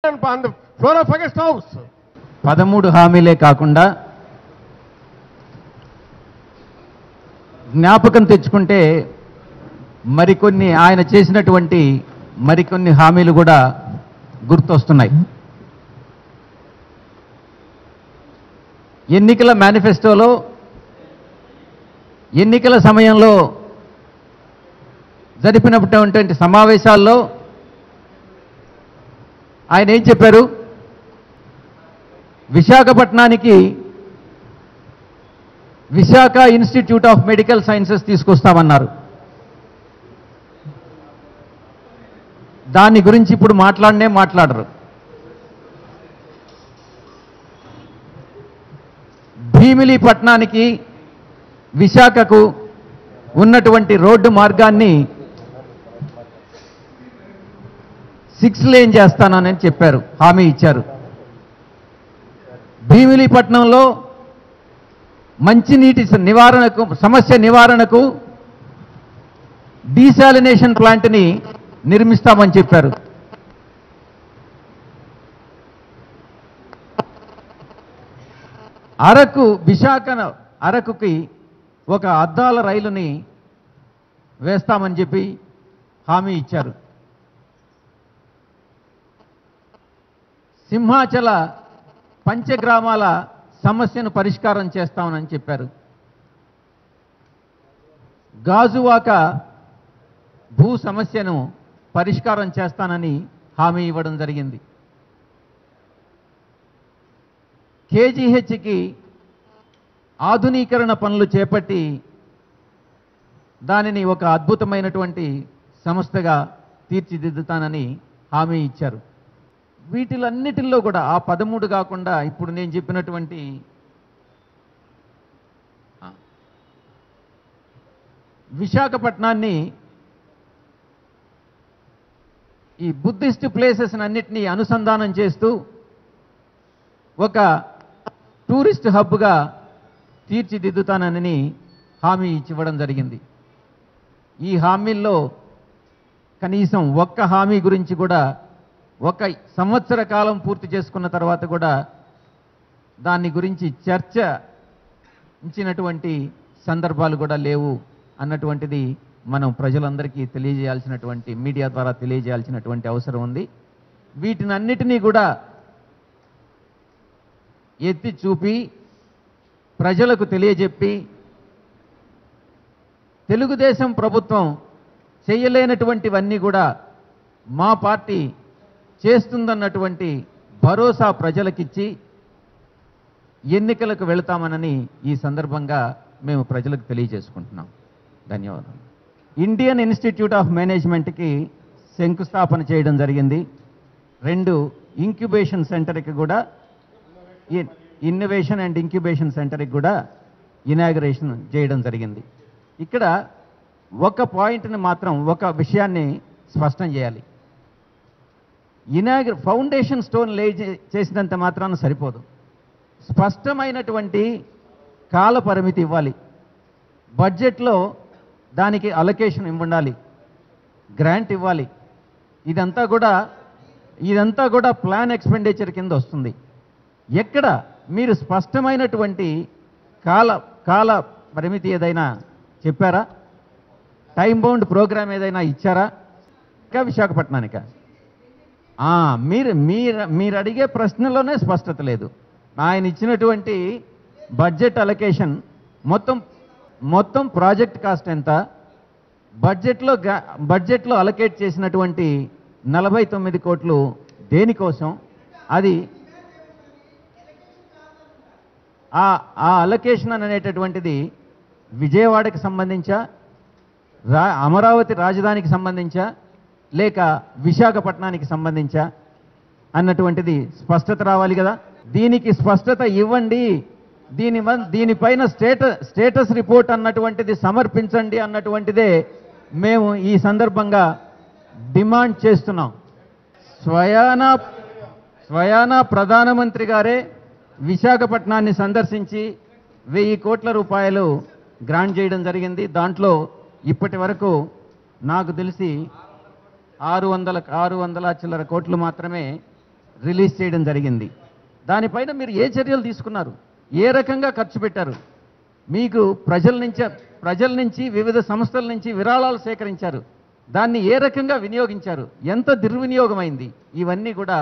on the floor of August House. 13 హామీలే కాకుండా జ్ఞాపకం తెచ్చుకుంటే మరికొన్ని ఆయన చేసినటువంటి మరికొన్ని హామీలు కూడా గుర్తొస్తున్నాయి. ఎన్నికల మేనిఫెస్టోలో ఎన్నికల సమయంలో జరిపినటువంటి సమావేశాల్లో ఆయన ఏం చెప్పారు? విశాఖపట్నానికి Visakha institute of medical sciences తీసుకొస్తామన్నారు. దాని గురించి ఇప్పుడు మాట్లాడరు. భీమిలీపట్నానికి విశాఖకు ఉన్నటువంటి రోడ్డు మార్గాన్ని 6 లేన్ చేస్తానని చెప్పారు, హామీ ఇచ్చారు. భీమిలీపట్నంలో మంచినీటి సమస్య నివారణకు డీసాలినేషన్ ప్లాంట్ని నిర్మిస్తామని చెప్పారు. అరకుకి ఒక అద్దాల రైలుని వేస్తామని చెప్పి హామీ ఇచ్చారు. సింహాచల పంచగ్రామాల సమస్యను పరిష్కారం చేస్తామని చెప్పారు. గాజువాక భూ సమస్యను పరిష్కారం చేస్తానని హామీ ఇవ్వడం జరిగింది. కేజీహెచ్కి ఆధునీకరణ పనులు చేపట్టి దానిని ఒక అద్భుతమైనటువంటి సంస్థగా తీర్చిదిద్దుతానని హామీ ఇచ్చారు. వీటిలన్నిటిల్లో కూడా ఆ 13 కాకుండా ఇప్పుడు నేను చెప్పినటువంటి విశాఖపట్నాన్ని ఈ బుద్ధిస్ట్ ప్లేసెస్ అన్నిటినీ అనుసంధానం చేస్తూ ఒక టూరిస్ట్ హబ్గా తీర్చిదిద్దుతానని హామీ ఇవ్వడం జరిగింది. ఈ హామీల్లో కనీసం ఒక్క హామీ గురించి కూడా 1 సంవత్సర కాలం పూర్తి చేసుకున్న తర్వాత కూడా దాని గురించి చర్చ ఇచ్చినటువంటి సందర్భాలు కూడా లేవు అన్నటువంటిది మనం ప్రజలందరికీ తెలియజేయాల్సినటువంటి, మీడియా ద్వారా తెలియజేయాల్సినటువంటి అవసరం ఉంది. వీటినన్నిటినీ కూడా ఎత్తి చూపి ప్రజలకు తెలియజెప్పి తెలుగుదేశం ప్రభుత్వం చేయలేనటువంటివన్నీ కూడా మా పార్టీ చేస్తుందన్నటువంటి భరోసా ప్రజలకిచ్చి ఎన్నికలకు వెళతామనని ఈ సందర్భంగా మేము ప్రజలకు తెలియజేసుకుంటున్నాం. ధన్యవాదాలు. ఇండియన్ ఇన్స్టిట్యూట్ ఆఫ్ మేనేజ్మెంట్కి శంకుస్థాపన చేయడం జరిగింది. 2 ఇంక్యుబేషన్ సెంటర్కి కూడా, ఇన్నోవేషన్ అండ్ ఇంక్యుబేషన్ సెంటర్కి కూడా ఇనాగరేషన్ చేయడం జరిగింది. ఇక్కడ ఒక పాయింట్ని మాత్రం, ఒక విషయాన్ని స్పష్టం చేయాలి. ఫౌండేషన్ స్టోన్ లే చేసినంత మాత్రాన సరిపోదు. స్పష్టమైనటువంటి కాల పరిమితి ఇవ్వాలి. బడ్జెట్లో దానికి అలొకేషన్ ఇవ్వాలి, గ్రాంట్ ఇవ్వాలి. ఇదంతా కూడా ప్లాన్ ఎక్స్పెండిచర్ కింద వస్తుంది. ఎక్కడ మీరు స్పష్టమైనటువంటి కాల పరిమితి ఏదైనా చెప్పారా? టైం బౌండ్ ప్రోగ్రామ్ ఏదైనా ఇచ్చారా? ఇంకా విశాఖపట్నానిక మీరు అడిగే ప్రశ్నలోనే స్పష్టత లేదు. ఆయన ఇచ్చినటువంటి బడ్జెట్ అలొకేషన్ మొత్తం ప్రాజెక్ట్ కాస్ట్ ఎంత, బడ్జెట్లో అలొకేట్ చేసినటువంటి 49 కోట్లు దేనికోసం, అది ఆ అలొకేషన్ అనేటటువంటిది విజయవాడకి సంబంధించా, అమరావతి రాజధానికి సంబంధించా, లేక విశాఖపట్నానికి సంబంధించా అన్నటువంటిది స్పష్టత రావాలి కదా. దీనికి స్పష్టత ఇవ్వండి, దీనిపైన స్టేటస్ రిపోర్ట్ అన్నటువంటిది సమర్పించండి అన్నటువంటిదే మేము ఈ సందర్భంగా డిమాండ్ చేస్తున్నాం. స్వయానా ప్రధానమంత్రి గారే విశాఖపట్నాన్ని సందర్శించి 1000 కోట్ల రూపాయలు గ్రాంట్ చేయడం జరిగింది. దాంట్లో ఇప్పటి వరకు నాకు తెలిసి 600 చిల్లర కోట్లు మాత్రమే రిలీజ్ చేయడం జరిగింది. దానిపైన మీరు ఏ చర్యలు తీసుకున్నారు, ఏ రకంగా ఖర్చు పెట్టారు? మీకు ప్రజల నుంచి వివిధ సంస్థల నుంచి విరాళాలు సేకరించారు, దాన్ని ఏ రకంగా వినియోగించారు, ఎంత దుర్వినియోగమైంది, ఇవన్నీ కూడా